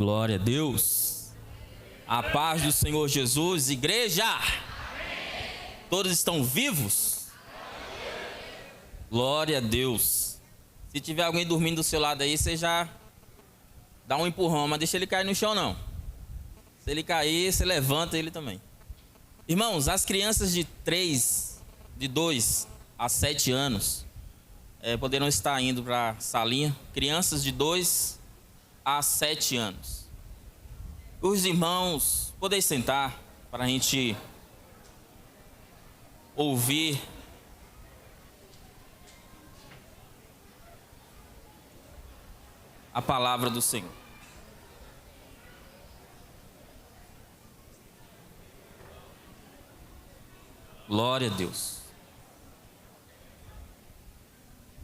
Glória a Deus. A paz do Senhor Jesus, igreja. Todos estão vivos? Glória a Deus. Se tiver alguém dormindo do seu lado aí, você já dá um empurrão, mas deixa ele cair no chão não. Se ele cair, você levanta ele também. Irmãos, as crianças de 2 a 7 anos poderão estar indo para a salinha. Crianças de 2 a 7 anos. Os irmãos, podem sentar para a gente ouvir a palavra do Senhor. Glória a Deus.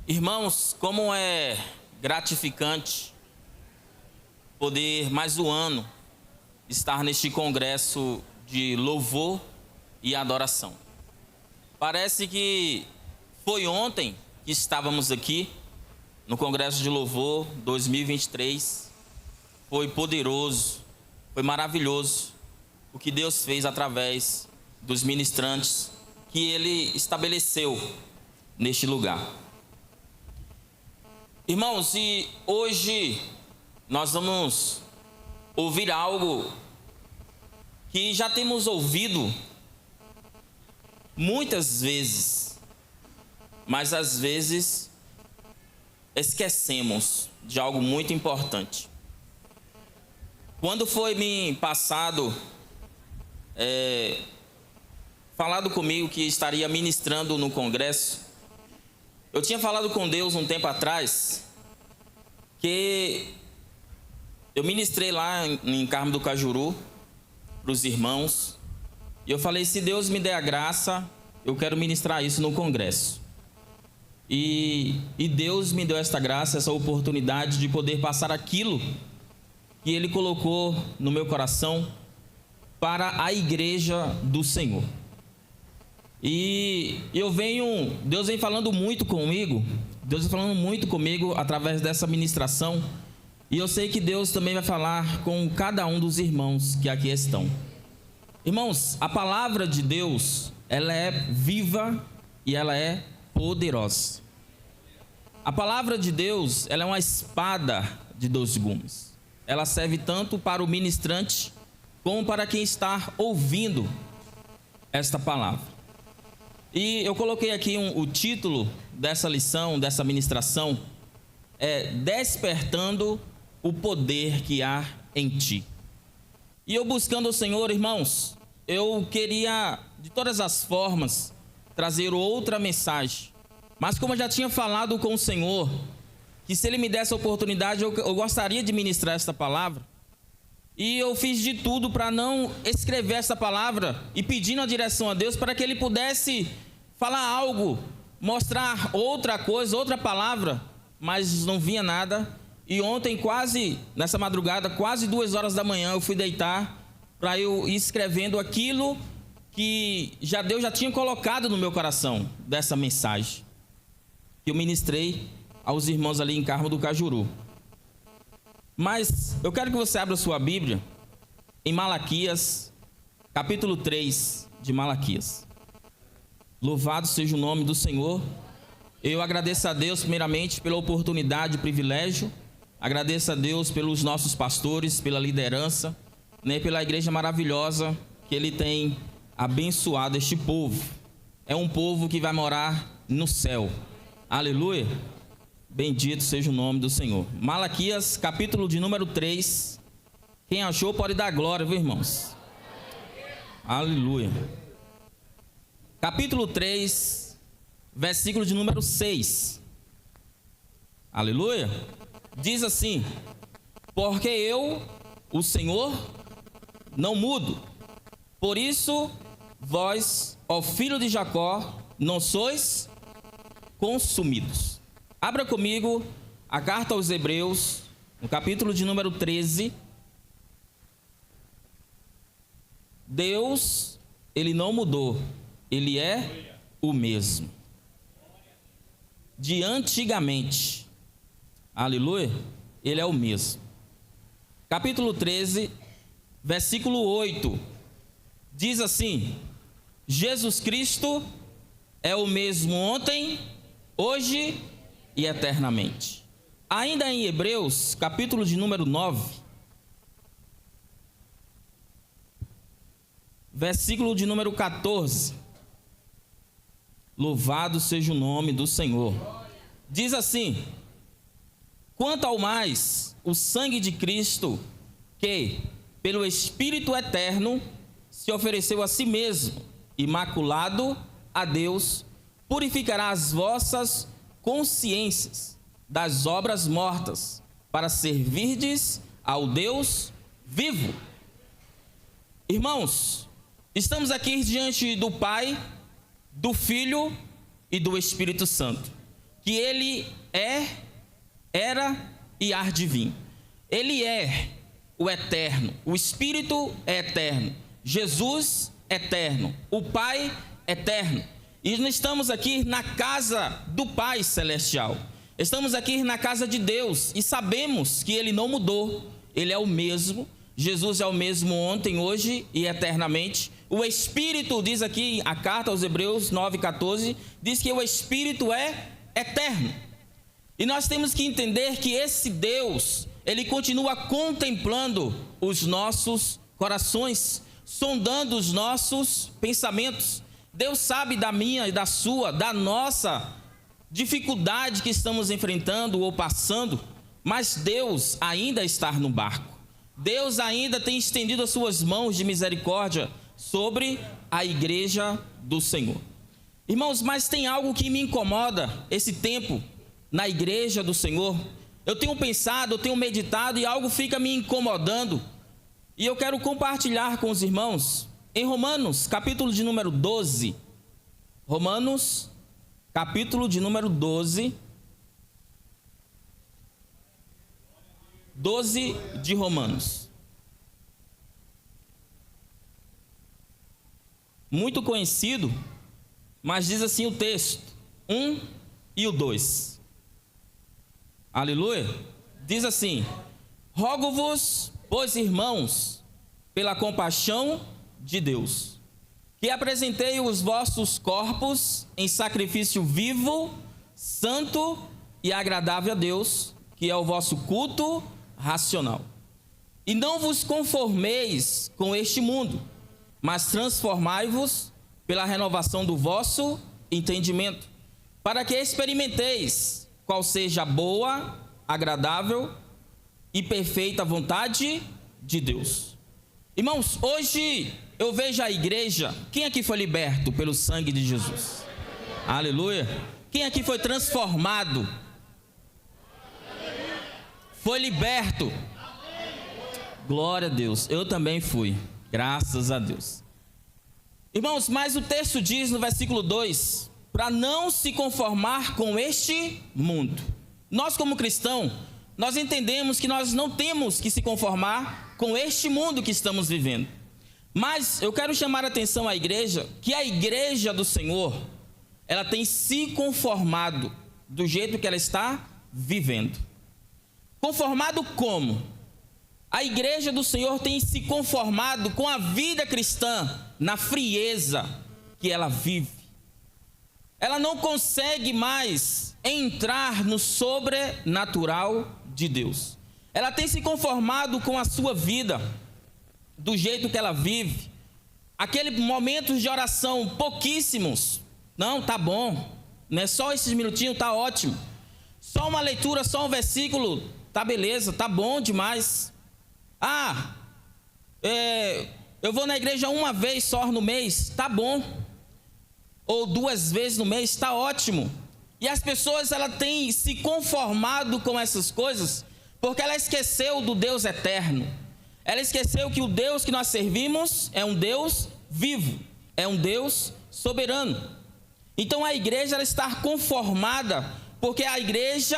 Irmãos, como é gratificante poder mais um ano estar neste congresso de louvor e adoração. Parece que foi ontem que estávamos aqui no Congresso de Louvor 2023. Foi poderoso, foi maravilhoso o que Deus fez através dos ministrantes que Ele estabeleceu neste lugar. Irmãos, e hoje nós vamos ouvir algo que já temos ouvido muitas vezes, mas às vezes esquecemos de algo muito importante. Quando foi me passado, falado comigo que estaria ministrando no congresso, eu tinha falado com Deus um tempo atrás que eu ministrei lá em Carmo do Cajuru para os irmãos, e eu falei: se Deus me der a graça, eu quero ministrar isso no congresso. E Deus me deu esta graça, essa oportunidade de poder passar aquilo que Ele colocou no meu coração para a igreja do Senhor. E Deus vem falando muito comigo, através dessa ministração, e eu sei que Deus também vai falar com cada um dos irmãos que aqui estão. Irmãos, a palavra de Deus, ela é viva e ela é poderosa. A palavra de Deus, ela é uma espada de 2 gumes. Ela serve tanto para o ministrante como para quem está ouvindo esta palavra. E eu coloquei aqui o título dessa lição, dessa ministração, Despertando o Poder que Há em Ti. E eu buscando o Senhor, irmãos, eu queria de todas as formas trazer outra mensagem. Mas como eu já tinha falado com o Senhor, que se Ele me desse a oportunidade, eu gostaria de ministrar esta palavra. E eu fiz de tudo para não escrever essa palavra e pedindo a direção a Deus para que Ele pudesse falar algo, mostrar outra coisa, outra palavra, mas não vinha nada. E ontem, nessa madrugada, quase 2 horas da manhã, eu fui deitar para eu ir escrevendo aquilo que Deus já tinha colocado no meu coração dessa mensagem que eu ministrei aos irmãos ali em Carmo do Cajuru. Mas eu quero que você abra sua Bíblia em Malaquias, capítulo 3 de Malaquias. Louvado seja o nome do Senhor. Eu agradeço a Deus primeiramente pela oportunidade e privilégio. Agradeço a Deus pelos nossos pastores, pela liderança, pela igreja maravilhosa que Ele tem abençoado este povo. É um povo que vai morar no céu. Aleluia. Bendito seja o nome do Senhor. Malaquias, capítulo de número 3. Quem achou pode dar glória, viu, irmãos? Aleluia. Capítulo 3, versículo de número 6. Aleluia. Diz assim: porque eu, o Senhor, não mudo. Por isso, vós, ó filho de Jacó, não sois consumidos. Abra comigo a carta aos Hebreus, no capítulo de número 13. Deus, Ele não mudou, Ele é o mesmo. De antigamente, aleluia, Ele é o mesmo. capítulo 13, versículo 8. Diz assim: Jesus Cristo é o mesmo ontem, hoje e eternamente. Ainda em Hebreus, capítulo de número 9, versículo de número 14. Louvado seja o nome do Senhor. Diz assim: quanto ao mais, o sangue de Cristo, que, pelo Espírito eterno, se ofereceu a si mesmo, imaculado a Deus, purificará as vossas consciências das obras mortas, para servirdes ao Deus vivo. Irmãos, estamos aqui diante do Pai, do Filho e do Espírito Santo, que Ele é, era e há de vir. Ele é o eterno, o Espírito é eterno, Jesus eterno, o Pai eterno. E nós estamos aqui na casa do Pai Celestial. Estamos aqui na casa de Deus e sabemos que Ele não mudou. Ele é o mesmo. Jesus é o mesmo ontem, hoje e eternamente. O Espírito, diz aqui a carta aos Hebreus 9,14, diz que o Espírito é eterno. E nós temos que entender que esse Deus, Ele continua contemplando os nossos corações, sondando os nossos pensamentos. Deus sabe da minha e da sua, da nossa dificuldade que estamos enfrentando ou passando, mas Deus ainda está no barco. Deus ainda tem estendido as suas mãos de misericórdia sobre a igreja do Senhor. Irmãos, mas tem algo que me incomoda esse tempo na igreja do Senhor. Eu tenho pensado, eu tenho meditado e algo fica me incomodando. E eu quero compartilhar com os irmãos em Romanos, capítulo de número 12. Romanos, capítulo de número 12. 12 de Romanos. Muito conhecido, mas diz assim o texto, 1 e o 2. Aleluia. Diz assim: rogo-vos, pois, irmãos, pela compaixão de Deus, que apresentei os vossos corpos em sacrifício vivo, santo e agradável a Deus, que é o vosso culto racional. E não vos conformeis com este mundo, mas transformai-vos pela renovação do vosso entendimento, para que experimenteis qual seja a boa, agradável e perfeita vontade de Deus. Irmãos, hoje eu vejo a igreja. Quem aqui foi liberto pelo sangue de Jesus? Aleluia. Quem aqui foi transformado? Foi liberto? Glória a Deus. Eu também fui, graças a Deus. Irmãos, mas o texto diz no versículo 2, para não se conformar com este mundo. Nós, como cristãos, nós entendemos que nós não temos que se conformar com este mundo que estamos vivendo. Mas eu quero chamar a atenção à igreja, que a igreja do Senhor, ela tem se conformado do jeito que ela está vivendo. Conformado como? A igreja do Senhor tem se conformado com a vida cristã na frieza que ela vive. Ela não consegue mais entrar no sobrenatural de Deus. Ela tem se conformado com a sua vida, do jeito que ela vive. Aquele momentos de oração, pouquíssimos. Não, tá bom. Não é só esses minutinhos, tá ótimo. Só uma leitura, só um versículo, tá beleza, tá bom demais. Eu vou na igreja uma vez só no mês, tá bom. Ou 2 vezes no mês, tá ótimo. E as pessoas, ela têm se conformado com essas coisas, porque ela esqueceu do Deus eterno. Ela esqueceu que o Deus que nós servimos é um Deus vivo, é um Deus soberano. Então a igreja, ela está conformada, porque a igreja,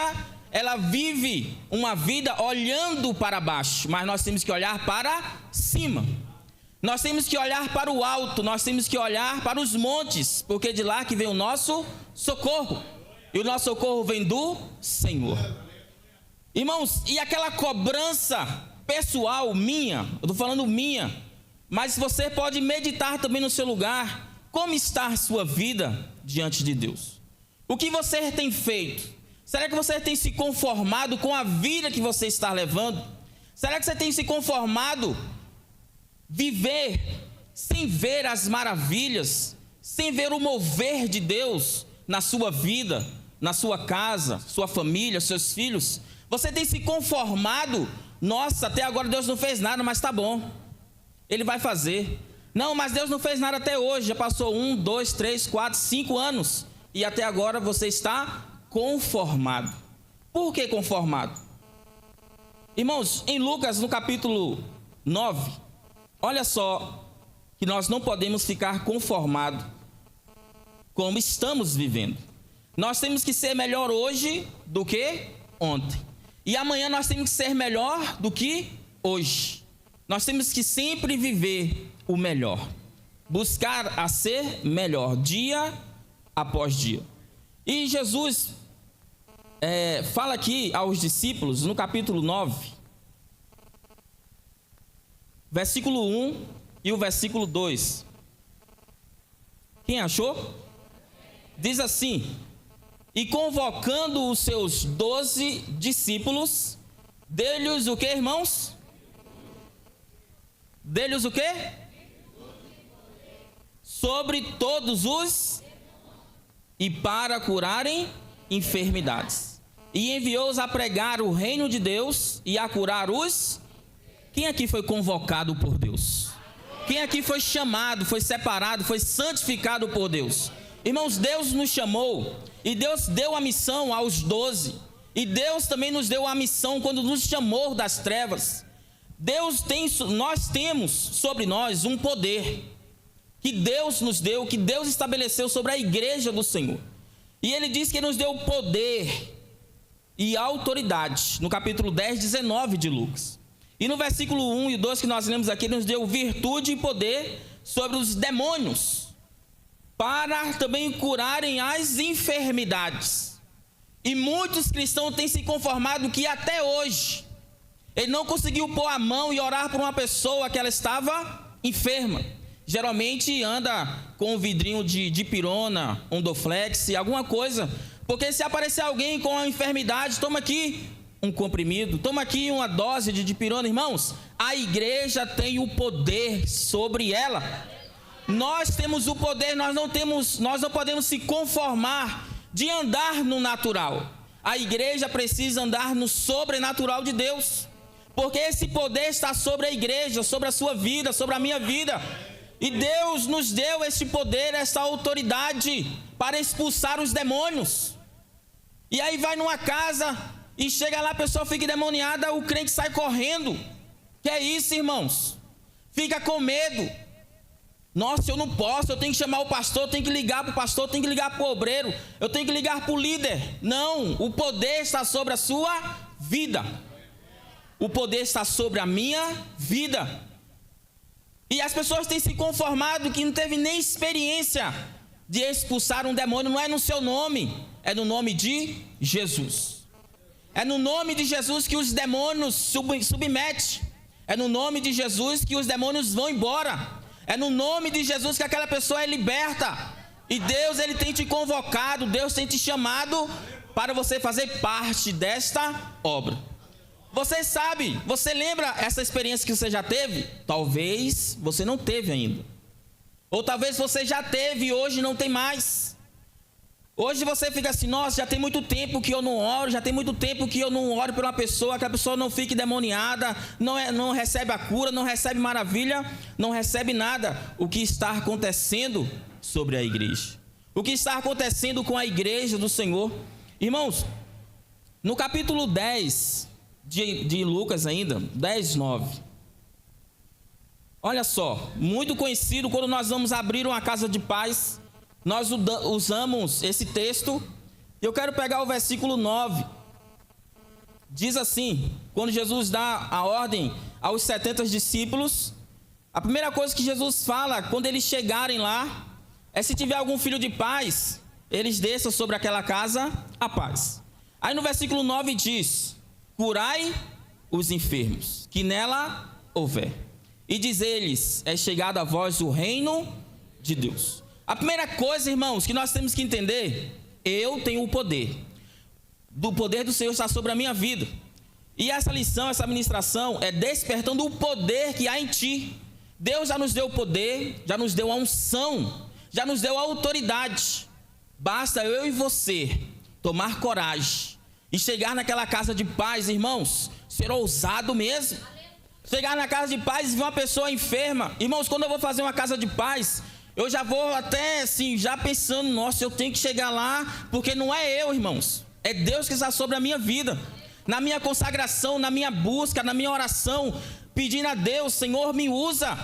ela vive uma vida olhando para baixo, mas nós temos que olhar para cima. Nós temos que olhar para o alto, nós temos que olhar para os montes, porque de lá que vem o nosso socorro. E o nosso socorro vem do Senhor. Irmãos, e aquela cobrança pessoal, minha, eu estou falando minha, mas você pode meditar também no seu lugar, como está a sua vida diante de Deus? O que você tem feito? Será que você tem se conformado com a vida que você está levando? Será que você tem se conformado viver sem ver as maravilhas, sem ver o mover de Deus na sua vida, na sua casa, sua família, seus filhos? Você tem se conformado? Nossa, até agora Deus não fez nada, mas tá bom, Ele vai fazer. Não, mas Deus não fez nada até hoje, já passou 1, 2, 3, 4, 5 anos, e até agora você está conformado. Por que conformado? Irmãos, em Lucas, no capítulo 9, olha só, que nós não podemos ficar conformados como estamos vivendo. Nós temos que ser melhor hoje do que ontem. E amanhã nós temos que ser melhor do que hoje. Nós temos que sempre viver o melhor. Buscar a ser melhor, dia após dia. E Jesus fala aqui aos discípulos, no capítulo 9, versículo 1 e o versículo 2. Quem achou? Diz assim: e convocando os seus 12 discípulos, deu-lhes o que, irmãos? Deu-lhes o que? Sobre todos os, e para curarem enfermidades. E enviou-os a pregar o reino de Deus e a curar os... Quem aqui foi convocado por Deus? Quem aqui foi chamado, foi separado, foi santificado por Deus? Irmãos, Deus nos chamou e Deus deu a missão aos 12. E Deus também nos deu a missão quando nos chamou das trevas. Nós temos sobre nós um poder que Deus nos deu, que Deus estabeleceu sobre a igreja do Senhor. E Ele diz que Ele nos deu poder e autoridade, no capítulo 10, 19 de Lucas. E no versículo 1 e 2 que nós lemos aqui, Ele nos deu virtude e poder sobre os demônios, para também curarem as enfermidades. E muitos cristãos têm se conformado que até hoje ele não conseguiu pôr a mão e orar por uma pessoa que ela estava enferma. Geralmente anda com um vidrinho de dipirona, um Dorflex, alguma coisa, porque se aparecer alguém com uma enfermidade, toma aqui um comprimido, toma aqui uma dose de dipirona. Irmãos, a igreja tem o poder sobre ela. Nós temos o poder, nós não podemos se conformar de andar no natural. A igreja precisa andar no sobrenatural de Deus, porque esse poder está sobre a igreja, sobre a sua vida, sobre a minha vida. E Deus nos deu esse poder, essa autoridade para expulsar os demônios. E aí vai numa casa e chega lá, a pessoa fica endemoniada, o crente sai correndo. Que é isso, irmãos? Fica com medo. Nossa, eu não posso, eu tenho que chamar o pastor, eu tenho que ligar para o pastor, eu tenho que ligar para o obreiro, eu tenho que ligar para o líder. Não, o poder está sobre a sua vida. O poder está sobre a minha vida. E as pessoas têm se conformado que não teve nem experiência de expulsar um demônio. Não é no seu nome, é no nome de Jesus. É no nome de Jesus que os demônios submetem. É no nome de Jesus que os demônios vão embora. É no nome de Jesus que aquela pessoa é liberta. E Deus, Ele tem te convocado, Deus tem te chamado para você fazer parte desta obra. Você sabe, você lembra essa experiência que você já teve? Talvez você não teve ainda. Ou talvez você já teve e hoje não tem mais. Hoje você fica assim: nossa, já tem muito tempo que eu não oro, já tem muito tempo que eu não oro por uma pessoa, que a pessoa não fique demoniada, não recebe a cura, não recebe maravilha, não recebe nada. O que está acontecendo sobre a igreja? O que está acontecendo com a igreja do Senhor? Irmãos, no capítulo 10 de Lucas ainda, 10, 9. Olha só, muito conhecido, quando nós vamos abrir uma casa de paz, nós usamos esse texto. Eu quero pegar o versículo 9. Diz assim, quando Jesus dá a ordem aos 70 discípulos, a primeira coisa que Jesus fala, quando eles chegarem lá, é: se tiver algum filho de paz, eles desçam sobre aquela casa a paz. Aí no versículo 9 diz: curai os enfermos, que nela houver. E dizer-lhes: é chegado a vós o reino de Deus. A primeira coisa, irmãos, que nós temos que entender: eu tenho o poder. Do poder do Senhor está sobre a minha vida. E essa lição, essa ministração é despertando o poder que há em ti. Deus já nos deu o poder, já nos deu a unção, já nos deu a autoridade. Basta eu e você tomar coragem e chegar naquela casa de paz, irmãos, ser ousado mesmo. Chegar na casa de paz e ver uma pessoa enferma. Irmãos, quando eu vou fazer uma casa de paz, eu já vou até assim, já pensando: nossa, eu tenho que chegar lá, porque não é eu, irmãos, é Deus que está sobre a minha vida. Na minha consagração, na minha busca, na minha oração, pedindo a Deus: Senhor, me usa.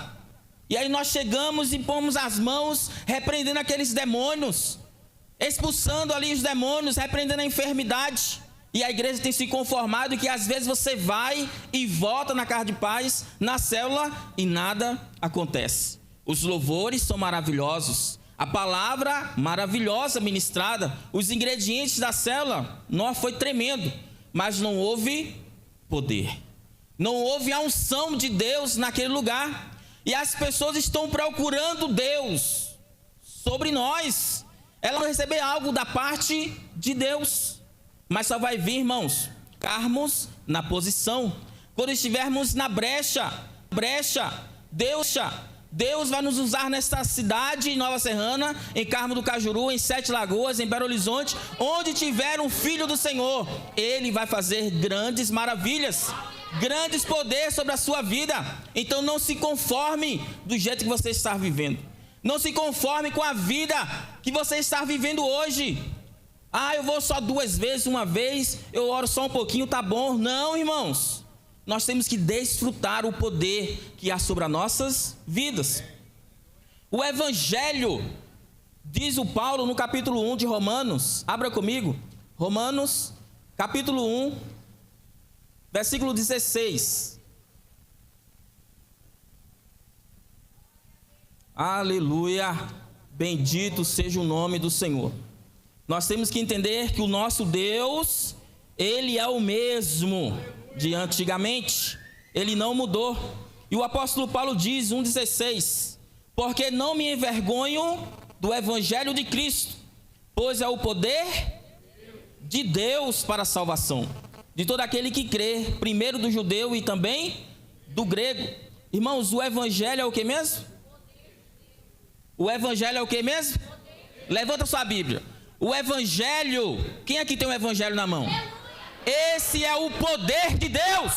E aí nós chegamos e pomos as mãos, repreendendo aqueles demônios, expulsando ali os demônios, repreendendo a enfermidade. E a igreja tem se conformado que às vezes você vai e volta na casa de paz, na célula, e nada acontece. Os louvores são maravilhosos, a palavra maravilhosa ministrada, os ingredientes da célula, não, foi tremendo, mas não houve poder, não houve a unção de Deus naquele lugar. E as pessoas estão procurando Deus sobre nós, elas vão receber algo da parte de Deus, mas só vai vir, irmãos, ficarmos na posição. Quando estivermos na brecha, Deus vai nos usar nesta cidade, em Nova Serrana, em Carmo do Cajuru, em Sete Lagoas, em Belo Horizonte, onde tiver um filho do Senhor, Ele vai fazer grandes maravilhas, grandes poderes sobre a sua vida. Então não se conforme do jeito que você está vivendo, não se conforme com a vida que você está vivendo hoje. Eu vou só 2 vezes, uma vez, eu oro só um pouquinho, tá bom. Não, irmãos, nós temos que desfrutar o poder que há sobre as nossas vidas. O Evangelho, diz o Paulo no capítulo 1 de Romanos, abra comigo, Romanos, capítulo 1, versículo 16. Aleluia, bendito seja o nome do Senhor. Nós temos que entender que o nosso Deus, Ele é o mesmo de antigamente, Ele não mudou. E o apóstolo Paulo diz, 1,16: porque não me envergonho do Evangelho de Cristo, pois é o poder de Deus para a salvação de todo aquele que crê, primeiro do judeu e também do grego. Irmãos, o Evangelho é o que mesmo? O Evangelho é o que mesmo? Levanta sua Bíblia. O Evangelho, quem aqui tem o Evangelho na mão? Esse é o poder de Deus.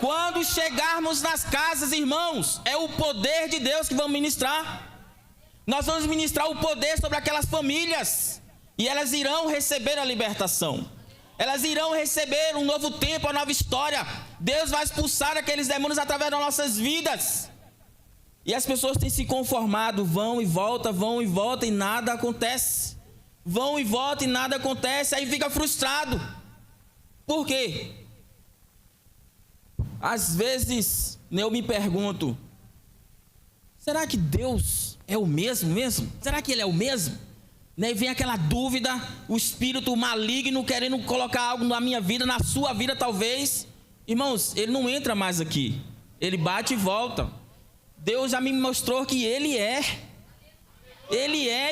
Quando chegarmos nas casas, irmãos, é o poder de Deus que vamos ministrar. Nós vamos ministrar o poder sobre aquelas famílias, e elas irão receber a libertação, elas irão receber um novo tempo, uma nova história. Deus vai expulsar aqueles demônios através das nossas vidas. E as pessoas têm se conformado, vão e voltam e nada acontece. Vão e voltam e nada acontece, aí fica frustrado. Por quê? Às vezes eu me pergunto: será que Deus é o mesmo? Será que Ele é o mesmo? E vem aquela dúvida, o espírito maligno querendo colocar algo na minha vida, na sua vida talvez. Irmãos, ele não entra mais aqui, ele bate e volta. Deus já me mostrou que Ele é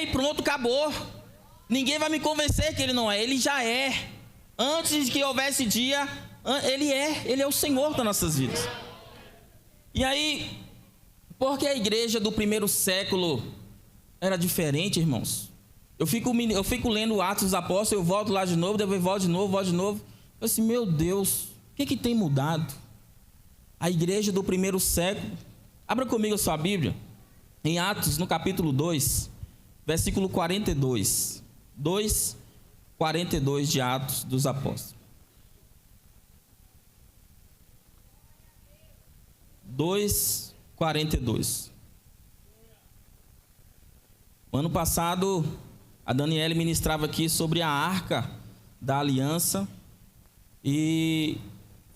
e pronto, acabou. Ninguém vai me convencer que Ele não é, Ele já é. Antes de que houvesse dia, Ele é o Senhor das nossas vidas. E aí, por que a igreja do primeiro século era diferente, irmãos? Eu fico lendo Atos dos Apóstolos, eu volto lá de novo, depois volto de novo. Eu assim, meu Deus, o que tem mudado? A igreja do primeiro século. Abra comigo a sua Bíblia, em Atos, no capítulo 2, versículo 42. 2:42 de Atos dos Apóstolos. 2:42. Ano passado, a Daniele ministrava aqui sobre a Arca da Aliança e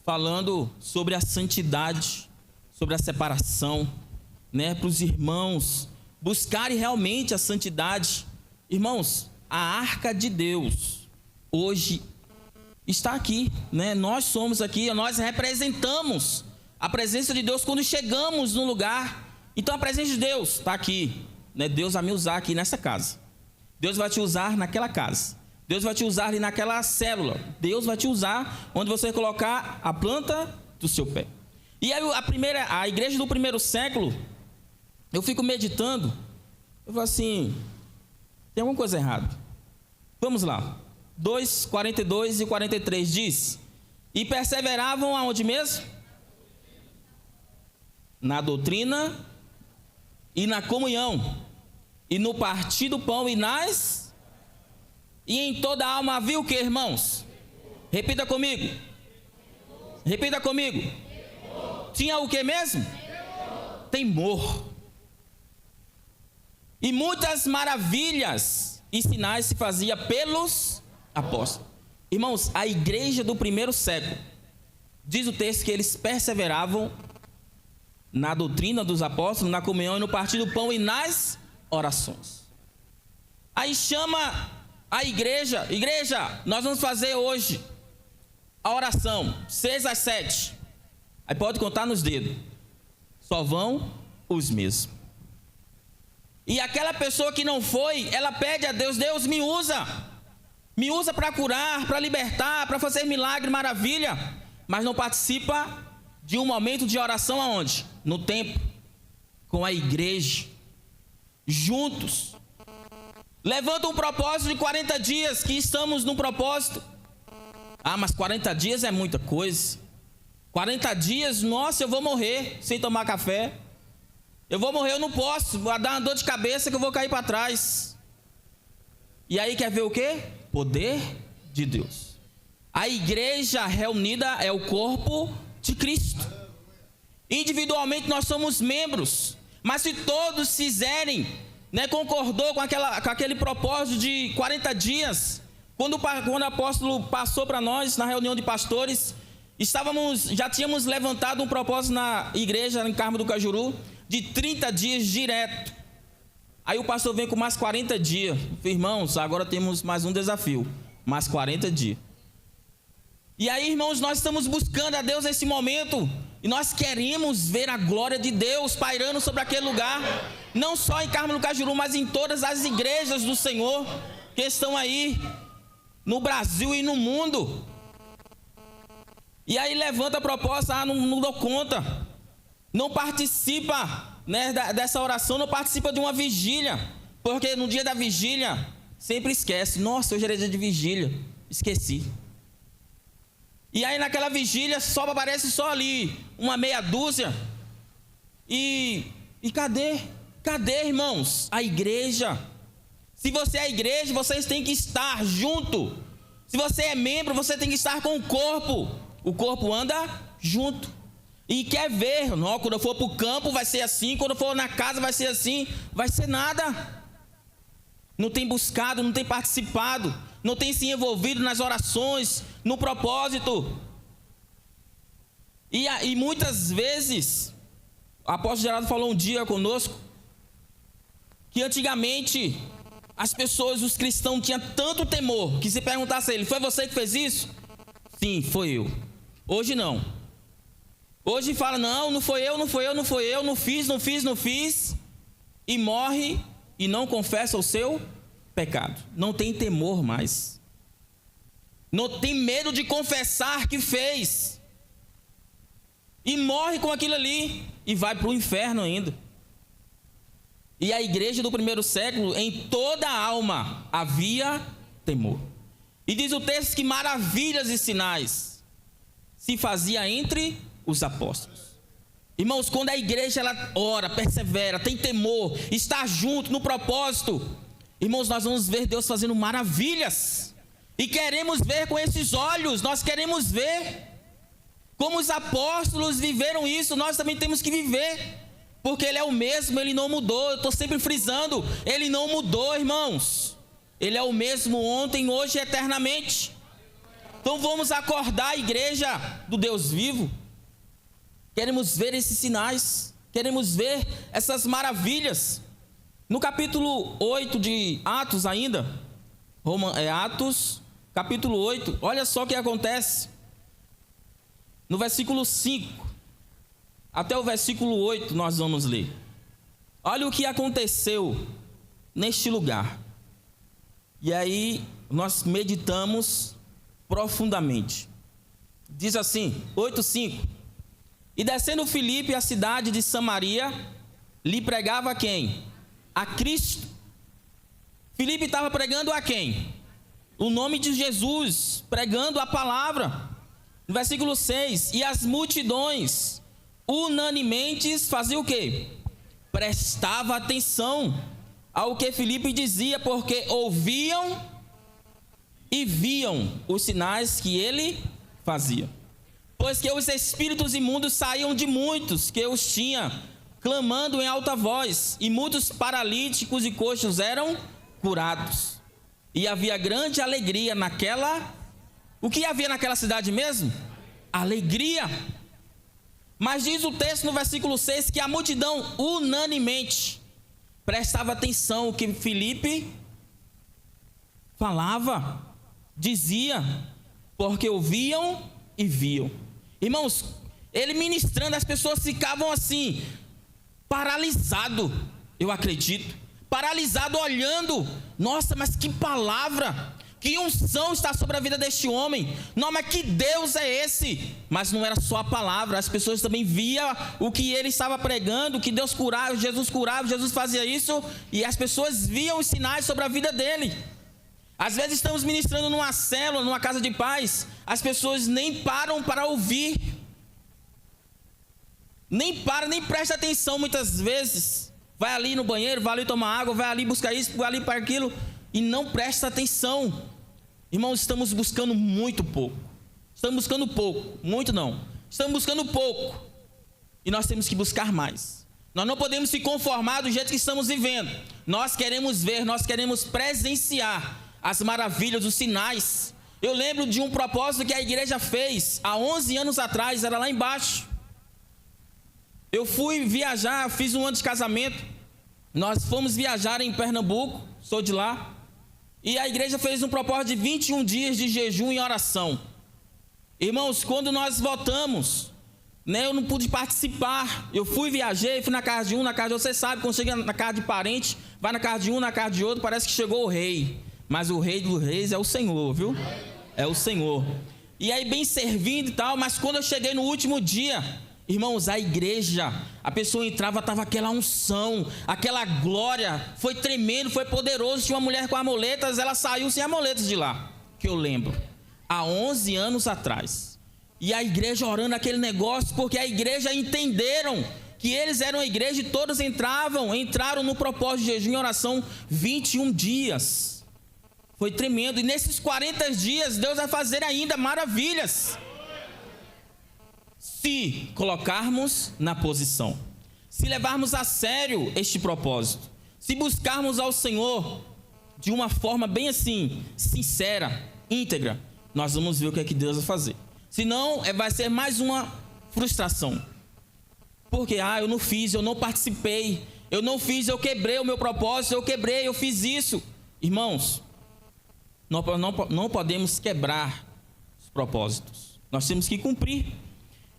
falando sobre a santidade, sobre a separação, para os irmãos buscarem realmente a santidade. Irmãos, a Arca de Deus hoje está aqui, né? Nós somos aqui, nós representamos a presença de Deus quando chegamos no lugar. Então a presença de Deus está aqui, né? Deus vai me usar aqui nessa casa, Deus vai te usar naquela casa, Deus vai te usar ali naquela célula, Deus vai te usar onde você colocar a planta do seu pé. E aí a igreja do primeiro século, eu fico meditando, eu falo assim, tem alguma coisa errada. Vamos lá, 2, 42 e 43 diz: e perseveravam aonde mesmo? Na doutrina e na comunhão, e no partir do pão e e em toda a alma havia o que, irmãos? Repita comigo. Repita comigo. Tinha o que mesmo? Temor. E muitas maravilhas e sinais se fazia pelos apóstolos. Irmãos, a igreja do primeiro século, diz o texto que eles perseveravam na doutrina dos apóstolos, na comunhão e no partir do pão e nas orações. Aí chama a igreja, nós vamos fazer hoje a oração, 6 às 7. Aí pode contar nos dedos, só vão os mesmos. E aquela pessoa que não foi, ela pede a Deus: Deus, me usa para curar, para libertar, para fazer milagre, maravilha, mas não participa de um momento de oração aonde? No templo, com a igreja, juntos. Levanta um propósito de 40 dias, que estamos no propósito. Ah, mas 40 dias é muita coisa. 40 dias, nossa, eu vou morrer sem tomar café. Eu vou morrer, eu não posso, vai dar uma dor de cabeça que eu vou cair para trás. E aí quer ver o quê? Poder de Deus. A igreja reunida é o corpo de Cristo. Individualmente nós somos membros, mas se todos fizerem, né, concordou com aquele propósito de 40 dias, quando o apóstolo passou para nós na reunião de pastores, já tínhamos levantado um propósito na igreja em Carmo do Cajuru de 30 dias direto. Aí o pastor vem com mais 40 dias. Irmãos, agora temos mais um desafio, mais 40 dias. E aí, irmãos, nós estamos buscando a Deus nesse momento, e nós queremos ver a glória de Deus pairando sobre aquele lugar, não só em Carmo do Cajuru, mas em todas as igrejas do Senhor que estão aí no Brasil e no mundo. E aí levanta a proposta: não dou conta, não participa, né, dessa oração, não participa de uma vigília, porque no dia da vigília sempre esquece. Nossa, hoje era dia de vigília, esqueci. E aí naquela vigília só aparece só ali uma meia dúzia. E cadê, irmãos, a igreja? Se você é a igreja, vocês têm que estar junto. Se você é membro, você tem que estar com o corpo. O corpo anda junto. E quer ver, não, quando eu for para o campo vai ser assim, quando eu for na casa vai ser assim. Vai ser nada. Não tem buscado, não tem participado, não tem se envolvido nas orações, no propósito. E muitas vezes, o apóstolo Geraldo falou um dia conosco, que antigamente as pessoas, os cristãos, tinham tanto temor, que se perguntasse a ele: foi você que fez isso? Sim, foi eu. Hoje não. Hoje fala: não foi eu, não fiz, e morre e não confessa o seu pecado. Não tem temor mais, não tem medo de confessar que fez, e morre com aquilo ali, e vai para o inferno ainda. E a igreja do primeiro século, em toda a alma havia temor. E diz o texto que maravilhas e sinais se fazia entre os apóstolos. Irmãos, quando a igreja ela ora, persevera, tem temor, está junto no propósito, irmãos, nós vamos ver Deus fazendo maravilhas. E queremos ver com esses olhos, nós queremos ver como os apóstolos viveram isso. Nós também temos que viver, porque Ele é o mesmo, Ele não mudou. Eu estou sempre frisando, Ele não mudou, irmãos. Ele é o mesmo ontem, hoje e eternamente. Então vamos acordar a igreja do Deus vivo. Queremos ver esses sinais, queremos ver essas maravilhas. No capítulo 8 de Atos ainda, Atos capítulo 8, olha só o que acontece. No versículo 5 até o versículo 8 nós vamos ler. Olha o que aconteceu neste lugar. E aí nós meditamos profundamente. Diz assim, 8:5. E descendo Filipe à cidade de Samaria, lhe pregava a quem? A Cristo. Filipe estava pregando a quem? O nome de Jesus, pregando a palavra. No versículo 6, e as multidões unanimemente faziam o quê? Prestava atenção ao que Filipe dizia, porque ouviam e viam os sinais que ele fazia. Pois que os espíritos imundos saíam de muitos que os tinha, clamando em alta voz, e muitos paralíticos e coxos eram curados. E havia grande alegria naquela... O que havia naquela cidade mesmo? Alegria. Mas diz o texto no versículo 6 que a multidão unanimemente prestava atenção ao que Filipe falava, dizia, porque ouviam e viam. Irmãos, ele ministrando, as pessoas ficavam assim, paralisado, eu acredito, paralisado olhando. Nossa, mas que palavra, que unção está sobre a vida deste homem. Não, mas que Deus é esse? Mas não era só a palavra, as pessoas também viam o que ele estava pregando, que Deus curava, Jesus fazia isso, e as pessoas viam os sinais sobre a vida dele. Às vezes estamos ministrando numa célula, numa casa de paz, as pessoas nem param para ouvir, nem prestam atenção muitas vezes. Vai ali no banheiro, vai ali tomar água, vai ali buscar isso, vai ali para aquilo, e não presta atenção. Irmãos, estamos buscando muito pouco. Estamos buscando pouco, muito não. Estamos buscando pouco, e nós temos que buscar mais. Nós não podemos se conformar do jeito que estamos vivendo. Nós queremos ver, nós queremos presenciar as maravilhas, os sinais. Eu lembro de um propósito que a igreja fez há 11 anos atrás, era lá embaixo. Eu fui viajar, fiz um ano de casamento. Nós fomos viajar em Pernambuco, sou de lá. E a igreja fez um propósito de 21 dias de jejum e oração. Irmãos, quando nós voltamos, eu não pude participar. Eu viajei, fui na casa de um, na casa de outro. Você sabe, quando chega na casa de parente, vai na casa de um, na casa de outro, parece que chegou o rei. Mas o rei dos reis é o Senhor, viu? É o Senhor. E aí bem servindo e tal, mas quando eu cheguei no último dia, irmãos, a igreja, a pessoa entrava, estava aquela unção, aquela glória, foi tremendo, foi poderoso. Tinha uma mulher com amuletas, ela saiu sem amuletas de lá, que eu lembro, há 11 anos atrás. E a igreja orando aquele negócio, porque a igreja entenderam que eles eram a igreja e todos entraram no propósito de jejum e oração 21 dias. Foi tremendo, e nesses 40 dias Deus vai fazer ainda maravilhas, se colocarmos na posição, se levarmos a sério este propósito, se buscarmos ao Senhor de uma forma bem assim, sincera, íntegra, nós vamos ver o que é que Deus vai fazer. Senão vai ser mais uma frustração, porque eu não fiz, eu não participei, eu não fiz, eu quebrei o meu propósito, eu fiz isso. Irmãos, não podemos quebrar os propósitos, nós temos que cumprir.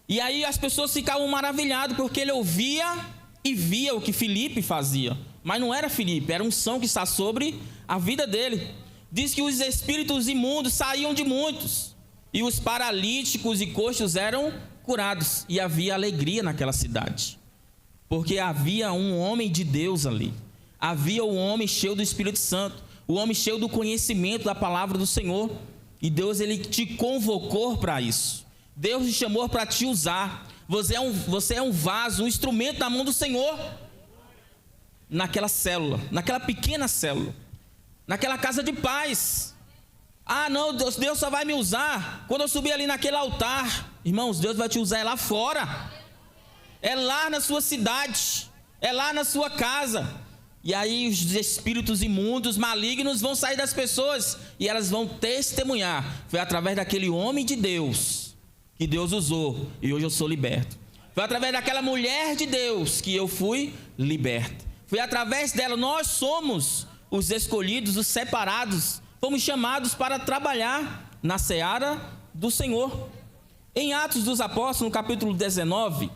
E aí as pessoas ficavam maravilhadas, porque ele ouvia e via o que Filipe fazia, mas não era Filipe, era a unção que está sobre a vida dele. Diz que os espíritos imundos saíam de muitos, e os paralíticos e coxos eram curados, e havia alegria naquela cidade, porque havia um homem de Deus ali, havia um homem cheio do Espírito Santo, o homem cheio do conhecimento da palavra do Senhor. E Deus, ele te convocou para isso. Deus te chamou para te usar. Você é um vaso, um instrumento na mão do Senhor. Naquela célula, naquela pequena célula, naquela casa de paz. Não, Deus só vai me usar quando eu subir ali naquele altar. Irmãos, Deus vai te usar lá fora, é lá na sua cidade, é lá na sua casa. E aí os espíritos imundos, malignos vão sair das pessoas, e elas vão testemunhar: foi através daquele homem de Deus que Deus usou, e hoje eu sou liberto. Foi através daquela mulher de Deus que eu fui liberto. Foi através dela, nós somos os escolhidos, os separados, fomos chamados para trabalhar na seara do Senhor. Em Atos dos Apóstolos, no capítulo 19,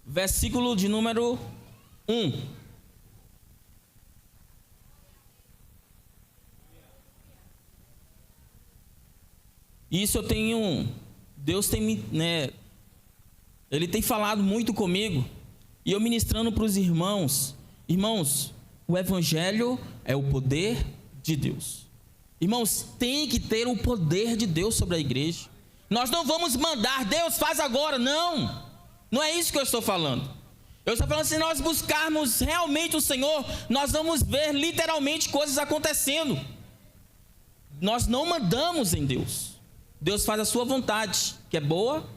versículo de número 1. Isso eu tenho, Deus tem me, Ele tem falado muito comigo, e eu ministrando para os irmãos, o Evangelho é o poder de Deus. Irmãos, tem que ter o poder de Deus sobre a igreja. Nós não vamos mandar, Deus faz agora, não é isso que eu estou falando. Eu estou falando, se nós buscarmos realmente o Senhor, nós vamos ver literalmente coisas acontecendo. Nós não mandamos em Deus. Deus faz a sua vontade, que é boa,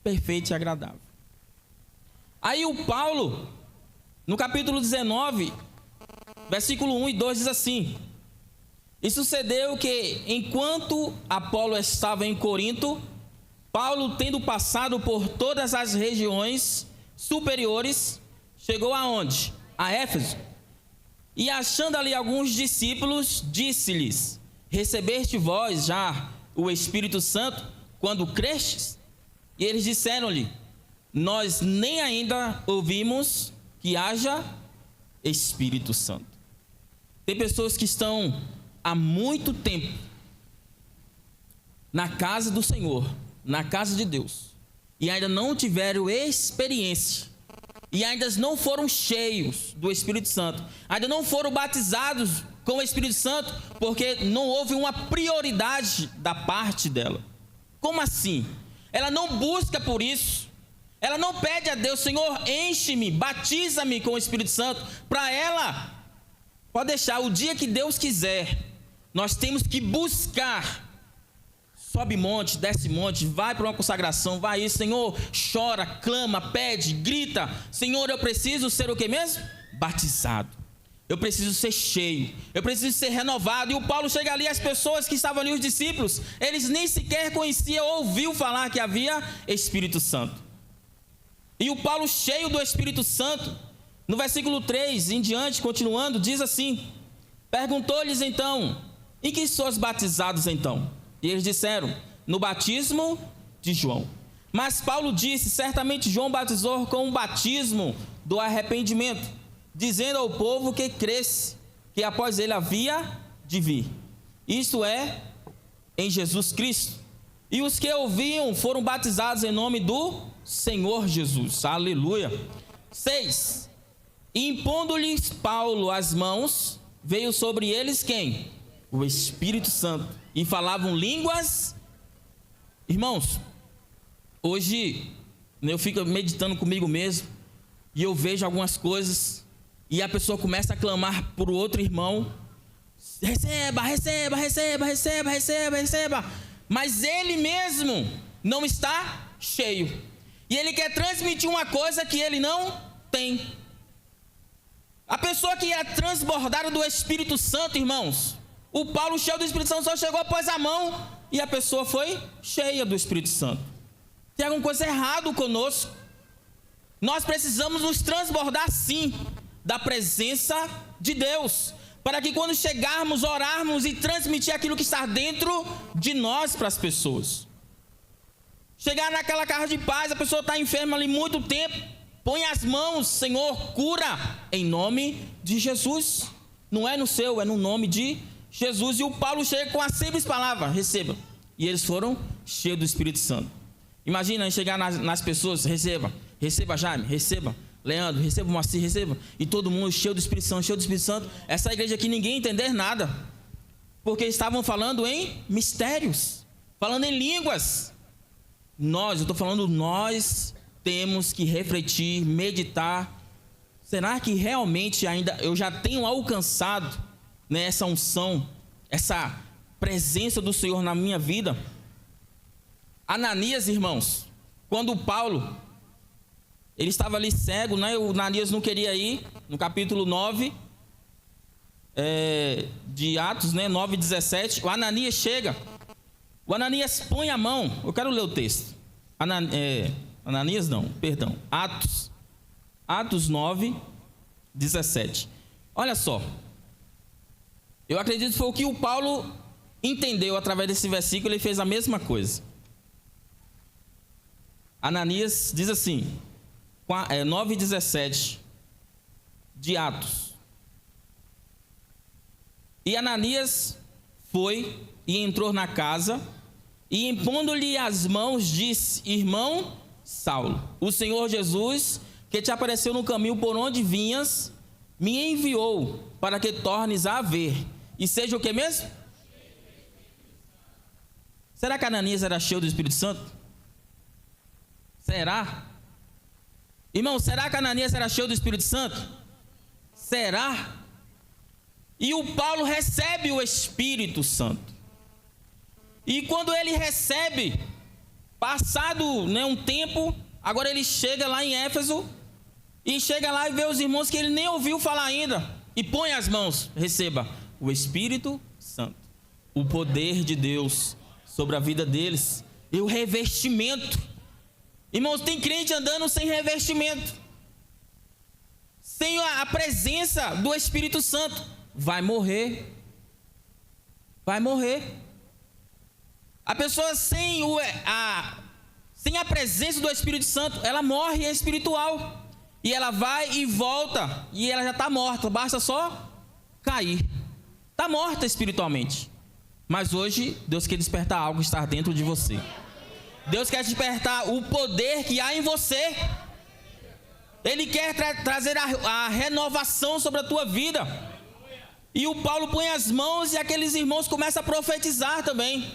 perfeita e agradável. Aí o Paulo, no capítulo 19, versículo 1 e 2 diz assim: e sucedeu que, enquanto Apolo estava em Corinto, Paulo, tendo passado por todas as regiões superiores, chegou aonde? A Éfeso. E achando ali alguns discípulos, disse-lhes: recebeste vós já o Espírito Santo quando crestes? E eles disseram-lhe: nós nem ainda ouvimos que haja Espírito Santo. Tem pessoas que estão há muito tempo na casa do Senhor, na casa de Deus, e ainda não tiveram experiência, e ainda não foram cheios do Espírito Santo, ainda não foram batizados com o Espírito Santo, porque não houve uma prioridade da parte dela. Como assim? Ela não busca por isso, ela não pede a Deus: Senhor, enche-me, batiza-me com o Espírito Santo. Para ela, pode deixar, o dia que Deus quiser, nós temos que buscar. Sobe monte, desce monte, vai para uma consagração, vai isso, Senhor, chora, clama, pede, grita: Senhor, eu preciso ser o que mesmo? Batizado. Eu preciso ser cheio, eu preciso ser renovado. E o Paulo chega ali, as pessoas que estavam ali, os discípulos, eles nem sequer conheciam, ouviu falar que havia Espírito Santo. E o Paulo, cheio do Espírito Santo, no versículo 3 em diante, continuando, diz assim: perguntou-lhes então: em que sois batizados então? E eles disseram: no batismo de João. Mas Paulo disse: certamente João batizou com o batismo do arrependimento, dizendo ao povo que cresce, que após ele havia de vir, isto é, em Jesus Cristo. E os que ouviam foram batizados em nome do Senhor Jesus. Aleluia. 6. E impondo-lhes Paulo as mãos, veio sobre eles quem? O Espírito Santo. E falavam línguas. Irmãos, hoje eu fico meditando comigo mesmo, e eu vejo algumas coisas, e a pessoa começa a clamar por outro irmão: receba, receba, receba, receba, receba, receba. Mas ele mesmo não está cheio, e ele quer transmitir uma coisa que ele não tem. A pessoa que é transbordada do Espírito Santo, irmãos, o Paulo, cheio do Espírito Santo, só chegou, pôs a mão, e a pessoa foi cheia do Espírito Santo. Tem alguma coisa errada conosco. Nós precisamos nos transbordar sim da presença de Deus, para que quando chegarmos, orarmos e transmitir aquilo que está dentro de nós para as pessoas. Chegar naquela casa de paz, a pessoa está enferma ali muito tempo, põe as mãos: Senhor, cura, em nome de Jesus. Não é no seu, é no nome de Jesus. E o Paulo chega com a simples palavra: receba. E eles foram cheios do Espírito Santo. Imagina chegar nas pessoas: receba, receba Jaime, receba Leandro, receba Moacir, receba. E todo mundo cheio do Espírito Santo, cheio do Espírito Santo. Essa igreja aqui ninguém entender nada, porque estavam falando em mistérios, falando em línguas. Eu estou falando, nós temos que refletir, meditar. Será que realmente ainda eu já tenho alcançado, essa unção, essa presença do Senhor na minha vida? Ananias, irmãos, quando Paulo, ele estava ali cego, o Ananias não queria ir, no capítulo 9 de Atos, 9:17, o Ananias chega, o Ananias põe a mão, eu quero ler o texto, Atos 9:17, Olha só, eu acredito que foi o que o Paulo entendeu através desse versículo, ele fez a mesma coisa. Ananias diz assim, 9:17 de Atos. E Ananias foi e entrou na casa, e impondo-lhe as mãos, disse: irmão Saulo, o Senhor Jesus, que te apareceu no caminho por onde vinhas, me enviou para que tornes a ver. E seja o que mesmo? Será que Ananias era cheio do Espírito Santo? Será? Irmão, será que Ananias era cheio do Espírito Santo? Será? E o Paulo recebe o Espírito Santo. E quando ele recebe, passado um tempo, agora ele chega lá em Éfeso, e chega lá e vê os irmãos que ele nem ouviu falar ainda, e põe as mãos, receba o Espírito Santo, o poder de Deus sobre a vida deles, e o revestimento. Irmãos, tem crente andando sem revestimento, sem a presença do Espírito Santo, vai morrer. Vai morrer. A pessoa sem a presença do Espírito Santo, ela morre espiritual. E ela vai e volta, e ela já está morta, basta só cair. Está morta espiritualmente. Mas hoje, Deus quer despertar algo que está dentro de você. Deus quer despertar o poder que há em você. Ele quer trazer a renovação sobre a tua vida. E o Paulo põe as mãos e aqueles irmãos começam a profetizar também.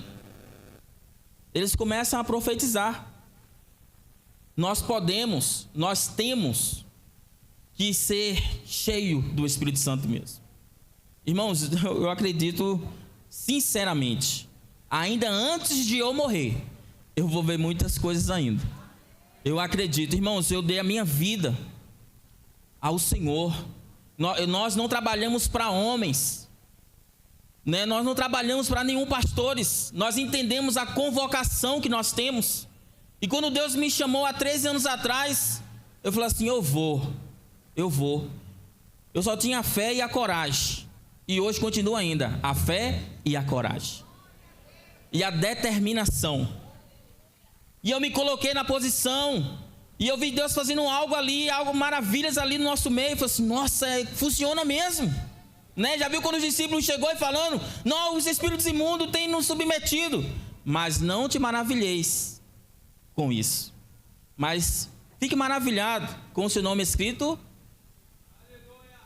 Eles começam a profetizar. Nós temos que ser cheio do Espírito Santo mesmo. Irmãos, eu acredito sinceramente, ainda antes de eu morrer, eu vou ver muitas coisas ainda. Eu acredito, irmãos, eu dei a minha vida ao Senhor. Nós não trabalhamos para homens, né? Nós não trabalhamos para nenhum pastores. Nós entendemos a convocação que nós temos. E quando Deus me chamou há 13 anos atrás, eu falei assim, eu vou. Eu só tinha a fé e a coragem. E hoje continua ainda, a fé e a coragem. E a determinação. E eu me coloquei na posição. E eu vi Deus fazendo algo ali, algo maravilhas ali no nosso meio. Eu falei assim, nossa, funciona mesmo. Né? Já viu quando os discípulos chegou e falando, não, os espíritos imundos têm nos submetido. Mas não te maravilheis com isso, mas fique maravilhado com o seu nome escrito.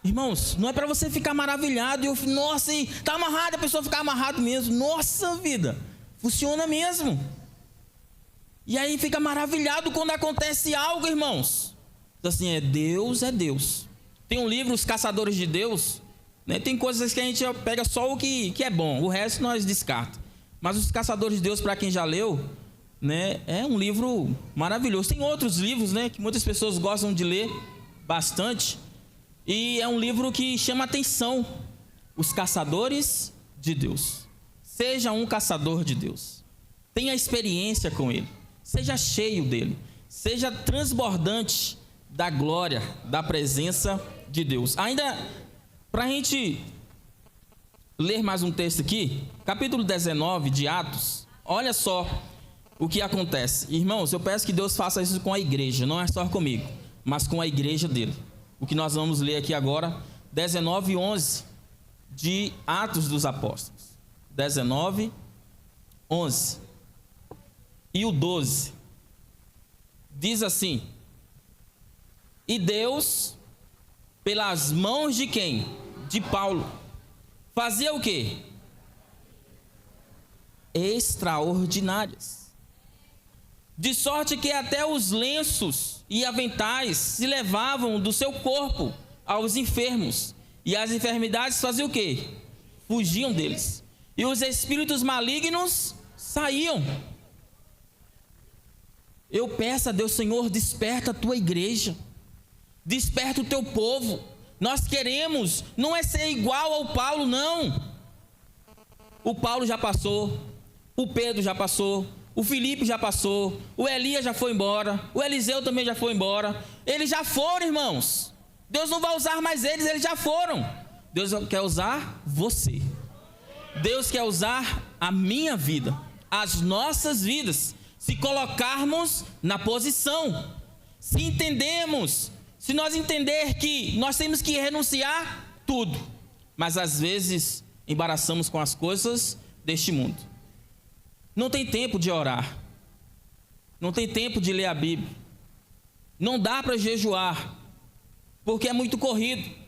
Irmãos, não é para você ficar maravilhado e nossa, está amarrado, a pessoa ficar amarrado mesmo. Nossa vida, funciona mesmo. E aí fica maravilhado quando acontece algo, irmãos. Assim, é Deus. Tem um livro, Os Caçadores de Deus, né? Tem coisas que a gente pega só o que é bom, o resto nós descarta. Mas Os Caçadores de Deus, para quem já leu, né, é um livro maravilhoso. Tem outros livros, né, que muitas pessoas gostam de ler bastante, e é um livro que chama atenção. Os Caçadores de Deus. Seja um caçador de Deus, tenha experiência com Ele, seja cheio dele, seja transbordante da glória, da presença de Deus. Ainda para a gente ler mais um texto aqui, capítulo 19 de Atos, olha só o que acontece. Irmãos, eu peço que Deus faça isso com a igreja, não é só comigo, mas com a igreja dele. O que nós vamos ler aqui agora, 19:11 de Atos dos Apóstolos. 19:11 e o 12 diz assim: e Deus, pelas mãos de quem? De Paulo, fazia o quê? Extraordinárias, de sorte que até os lenços e aventais se levavam do seu corpo aos enfermos, e as enfermidades faziam o quê? Fugiam deles, e os espíritos malignos saíam. Eu peço a Deus, Senhor, desperta a tua igreja, desperta o teu povo. Nós queremos, não é ser igual ao Paulo, não. O Paulo já passou, o Pedro já passou, o Filipe já passou, o Elias já foi embora, o Eliseu também já foi embora. Eles já foram, irmãos. Deus não vai usar mais eles já foram. Deus quer usar você. Deus quer usar a minha vida, as nossas vidas, se colocarmos na posição, se entendemos, se nós entender que nós temos que renunciar tudo, mas às vezes embaraçamos com as coisas deste mundo. Não tem tempo de orar, não tem tempo de ler a Bíblia, não dá para jejuar, porque é muito corrido.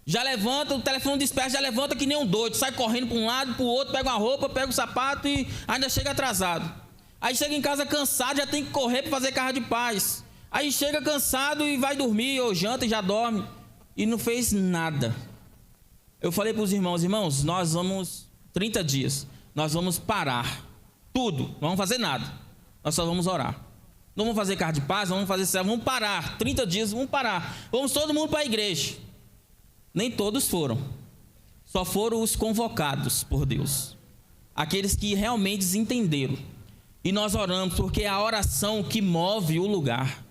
Já levanta, o telefone desperta, já levanta que nem um doido, sai correndo para um lado, para o outro, pega uma roupa, pega o sapato e ainda chega atrasado. Aí chega em casa cansado, já tem que correr para fazer casa de paz. Aí chega cansado e vai dormir, ou janta e já dorme, e não fez nada. Eu falei para os irmãos, nós vamos, 30 dias, nós vamos parar tudo, não vamos fazer nada, nós só vamos orar. Não vamos fazer casa de paz, não vamos fazer céu, vamos parar, 30 dias, vamos parar. Vamos todo mundo para a igreja. Nem todos foram, só foram os convocados por Deus, aqueles que realmente entenderam. E nós oramos, porque é a oração que move o lugar,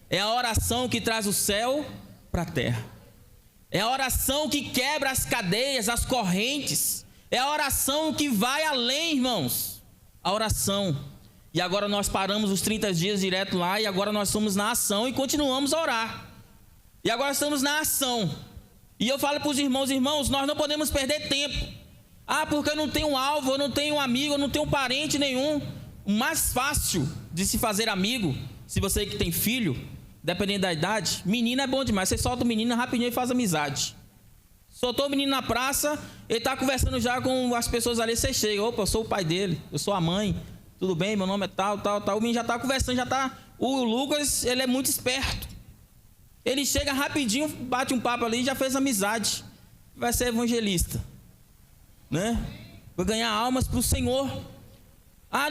é a oração que traz o céu para a terra, é a oração que quebra as cadeias, as correntes, é a oração que vai além, irmãos, a oração. E agora nós paramos os 30 dias direto lá, e agora nós estamos na ação e continuamos a orar, e agora estamos na ação. E eu falo para os irmãos, nós não podemos perder tempo. Porque eu não tenho um alvo, eu não tenho um amigo, eu não tenho um parente nenhum. O mais fácil de se fazer amigo, se você que tem filho, dependendo da idade, menino é bom demais. Você solta o menino rapidinho e faz amizade. Soltou o menino na praça, ele está conversando já com as pessoas ali, você chega, opa, eu sou o pai dele, eu sou a mãe, tudo bem, meu nome é tal. O menino já está conversando, o Lucas, ele é muito esperto. Ele chega rapidinho, bate um papo ali e já fez amizade. Vai ser evangelista, né? Vai ganhar almas para o Senhor.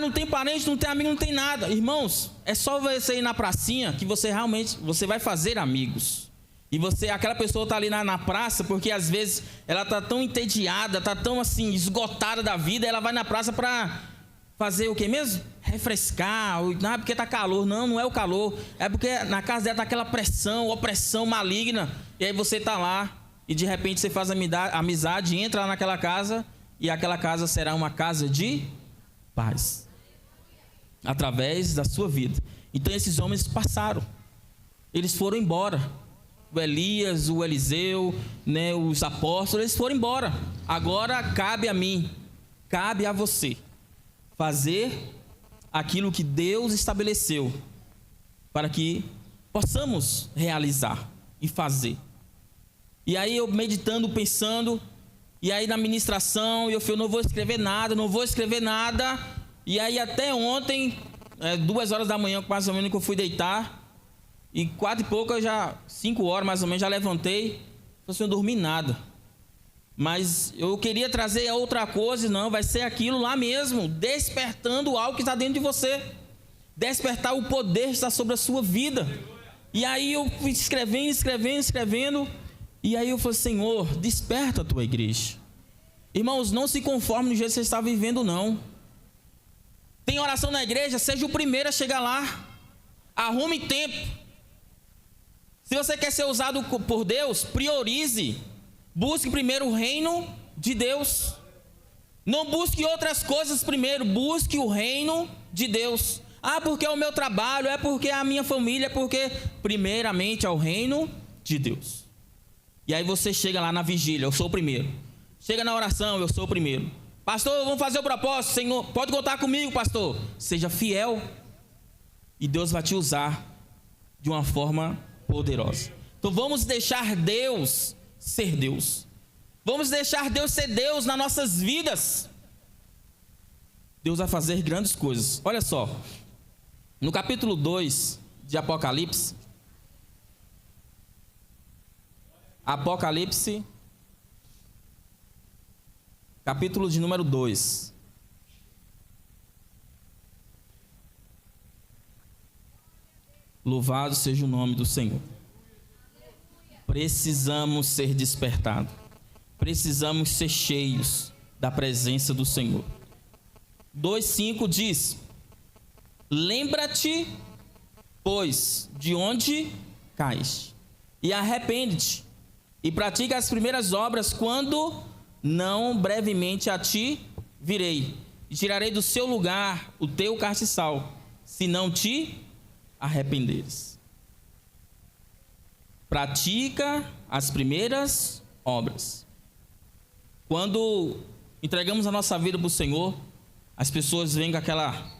Não tem parente, não tem amigo, não tem nada. Irmãos, é só você ir na pracinha que você realmente vai fazer amigos. E aquela pessoa está ali na praça, porque às vezes ela está tão entediada, está tão assim, esgotada da vida, ela vai na praça para fazer o que mesmo? Refrescar, porque está calor. Não é o calor, é porque na casa dela está aquela pressão, opressão maligna, e aí você está lá, e de repente você faz amizade, entra lá naquela casa, e aquela casa será uma casa de paz, através da sua vida. Então esses homens passaram, eles foram embora, o Elias, o Eliseu, né, os apóstolos, eles foram embora. Agora cabe a mim, cabe a você, fazer aquilo que Deus estabeleceu para que possamos realizar e fazer. E aí eu meditando, pensando, e aí na ministração eu falei, não vou escrever nada. E aí até ontem, 2 horas da manhã, mais ou menos, que eu fui deitar, e 4 e pouco, 5 horas mais ou menos, já levantei, falei assim, eu não dormi nada. Mas eu queria trazer outra coisa, não, vai ser aquilo lá mesmo, despertando algo que está dentro de você, despertar o poder que está sobre a sua vida. E aí eu fui escrevendo, e aí eu falei, Senhor, desperta a tua igreja. Irmãos, não se conforme no jeito que você está vivendo, não. Tem oração na igreja, seja o primeiro a chegar lá, arrume tempo. Se você quer ser usado por Deus, priorize. Busque primeiro o reino de Deus. Não busque outras coisas primeiro, busque o reino de Deus. Porque é o meu trabalho, é porque é a minha família, é porque primeiramente é o reino de Deus. E aí você chega lá na vigília, eu sou o primeiro. Chega na oração, eu sou o primeiro. Pastor, vamos fazer o propósito, Senhor, pode contar comigo, pastor. Seja fiel e Deus vai te usar de uma forma poderosa. Então vamos deixar Deus ser Deus. Vamos deixar Deus ser Deus nas nossas vidas. Deus vai fazer grandes coisas. Olha só, no capítulo 2 de Apocalipse, capítulo de número 2. Louvado seja o nome do Senhor. Precisamos ser despertados. Precisamos ser cheios da presença do Senhor. 2:5 diz: lembra-te, pois, de onde caíste, e arrepende-te, e pratica as primeiras obras, quando não brevemente a ti virei, e tirarei do seu lugar o teu castiçal, se não te arrependeres. Pratica as primeiras obras. Quando entregamos a nossa vida para o Senhor, as pessoas vêm com aquela,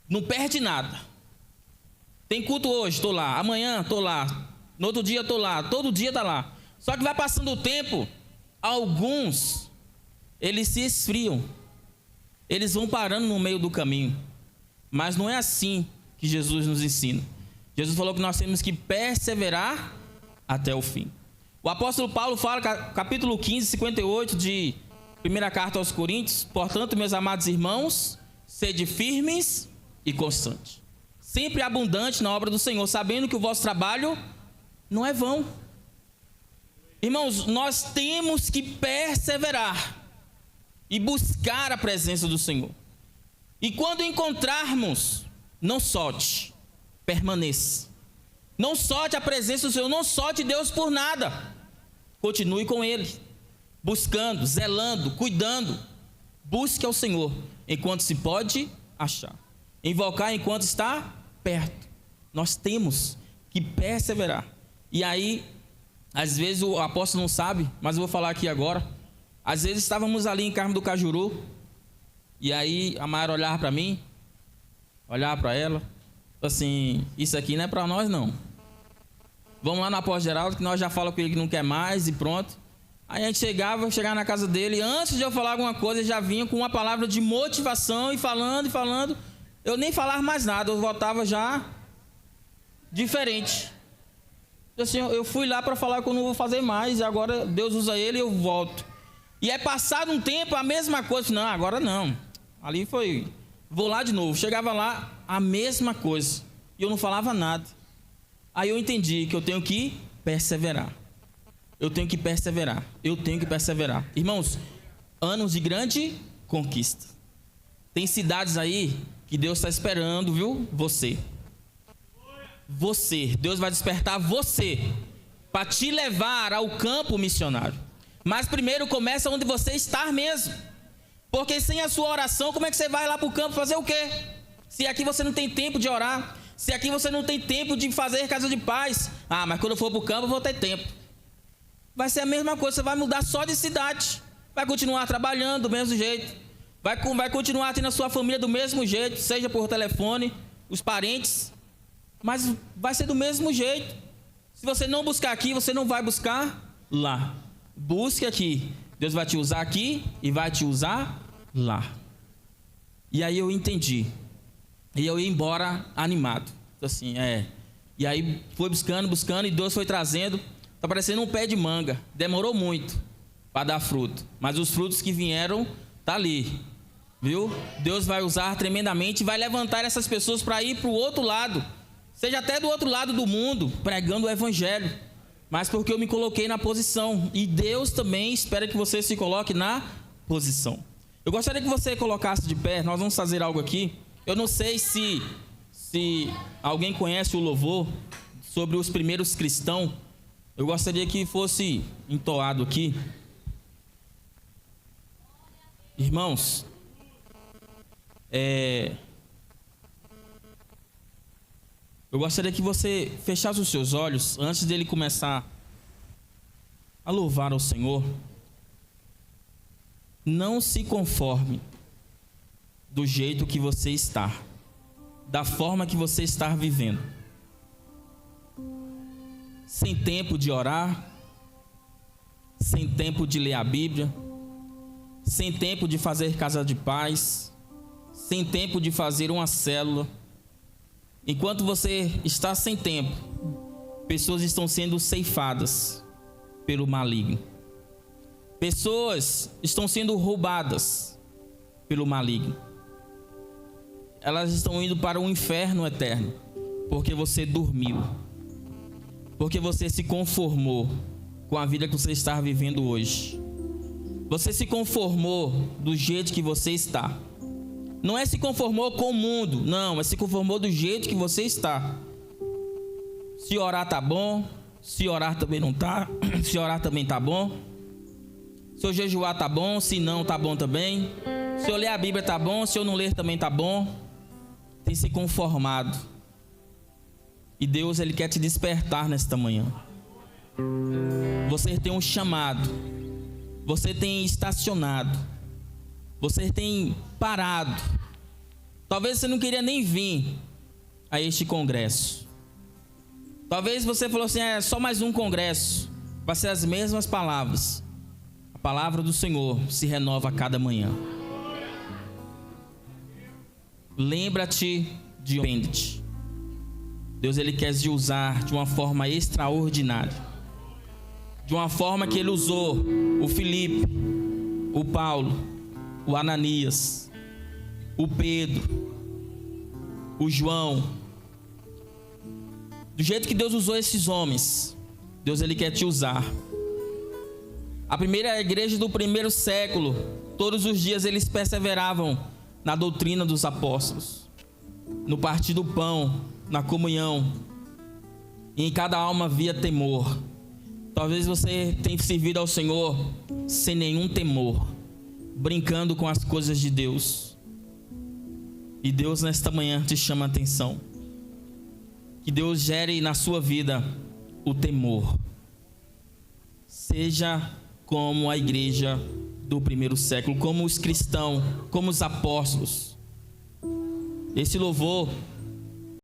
não perde nada. Tem culto hoje, estou lá. Amanhã estou lá. No outro dia estou lá. Todo dia está lá. Só que vai passando o tempo, alguns, eles se esfriam. Eles vão parando no meio do caminho. Mas não é assim que Jesus nos ensina. Jesus falou que nós temos que perseverar até o fim. O apóstolo Paulo fala, capítulo 15, 58 de primeira carta aos Coríntios: portanto, meus amados irmãos, sede firmes e constantes, sempre abundante na obra do Senhor, sabendo que o vosso trabalho não é vão. Irmãos, nós temos que perseverar e buscar a presença do Senhor. E quando encontrarmos, não solte, permaneça. Não solte a presença do Senhor, não solte Deus por nada. Continue com Ele, buscando, zelando, cuidando. Busque ao Senhor enquanto se pode achar. Invocar enquanto está perto. Nós temos que perseverar. E aí, às vezes o apóstolo não sabe, mas eu vou falar aqui agora. Às vezes estávamos ali em Carmo do Cajuru, e aí a Mayara olhava para mim, olhava para ela, assim: isso aqui não é para nós não. Vamos lá na Apóstolo Geraldo, que nós já falamos com ele que não quer mais e pronto. Aí a gente chegava na casa dele, e antes de eu falar alguma coisa, ele já vinha com uma palavra de motivação, e falando. Eu nem falava mais nada, eu voltava já diferente. Assim, eu fui lá para falar que eu não vou fazer mais, e agora Deus usa ele e eu volto. E é passado um tempo, a mesma coisa. Não, agora não. Ali foi, vou lá de novo. Chegava lá, a mesma coisa. E eu não falava nada. Aí eu entendi que eu tenho que perseverar. Eu tenho que perseverar. Irmãos, anos de grande conquista. Tem cidades aí que Deus está esperando, viu? Você. Deus vai despertar você para te levar ao campo missionário. Mas primeiro começa onde você está mesmo. Porque sem a sua oração, como é que você vai lá para o campo fazer o quê? Se aqui você não tem tempo de orar, se aqui você não tem tempo de fazer casa de paz. Ah, mas quando eu for para o campo eu vou ter tempo. Vai ser a mesma coisa, você vai mudar só de cidade. Vai continuar trabalhando do mesmo jeito. Vai continuar tendo a sua família do mesmo jeito, seja por telefone, os parentes. Mas vai ser do mesmo jeito. Se você não buscar aqui, você não vai buscar lá. Busque aqui. Deus vai te usar aqui e vai te usar lá. E aí eu entendi. E eu ia embora animado. Assim, E aí foi buscando, e Deus foi trazendo. Está parecendo um pé de manga. Demorou muito para dar fruto. Mas os frutos que vieram, tá ali. Viu? Deus vai usar tremendamente e vai levantar essas pessoas para ir para o outro lado. Seja até do outro lado do mundo, pregando o evangelho. Mas porque eu me coloquei na posição. E Deus também espera que você se coloque na posição. Eu gostaria que você colocasse de pé. Nós vamos fazer algo aqui. Eu não sei se alguém conhece o louvor sobre os primeiros cristãos. Eu gostaria que fosse entoado aqui. Irmãos, eu gostaria que você fechasse os seus olhos antes dele começar a louvar ao Senhor. Não se conforme do jeito que você está, da forma que você está vivendo. Sem tempo de orar, sem tempo de ler a Bíblia, sem tempo de fazer casa de paz, sem tempo de fazer uma célula. Enquanto você está sem tempo, pessoas estão sendo ceifadas pelo maligno. Pessoas estão sendo roubadas pelo maligno. Elas estão indo para o inferno eterno, porque você dormiu, porque você se conformou com a vida que você está vivendo hoje. Você se conformou do jeito que você está. Não é se conformou com o mundo, não, é se conformou do jeito que você está. Se orar tá bom, Se orar também não tá. Se orar também tá bom. Se eu jejuar tá bom. Se não, tá bom também. Se eu ler a Bíblia tá bom. Se eu não ler também tá bom. Tem se conformado. E Deus, Ele quer te despertar nesta manhã. Você tem um chamado. Você tem estacionado. Você tem parado. Talvez você não queria nem vir a este congresso. Talvez você falou assim: é só mais um congresso. Vai ser as mesmas palavras. A palavra do Senhor se renova a cada manhã. Lembra-te de onde Deus, Ele quer te usar de uma forma extraordinária. De uma forma que Ele usou o Filipe, o Paulo, o Ananias, o Pedro, o João. Do jeito que Deus usou esses homens, Deus, Ele quer te usar. A primeira igreja do primeiro século, todos os dias eles perseveravam na doutrina dos apóstolos, no partir do pão, na comunhão, e em cada alma havia temor. Talvez você tenha servido ao Senhor sem nenhum temor, brincando com as coisas de Deus. E Deus nesta manhã te chama a atenção. Que Deus gere na sua vida o temor. Seja como a igreja do primeiro século, como os cristãos, como os apóstolos. Esse louvor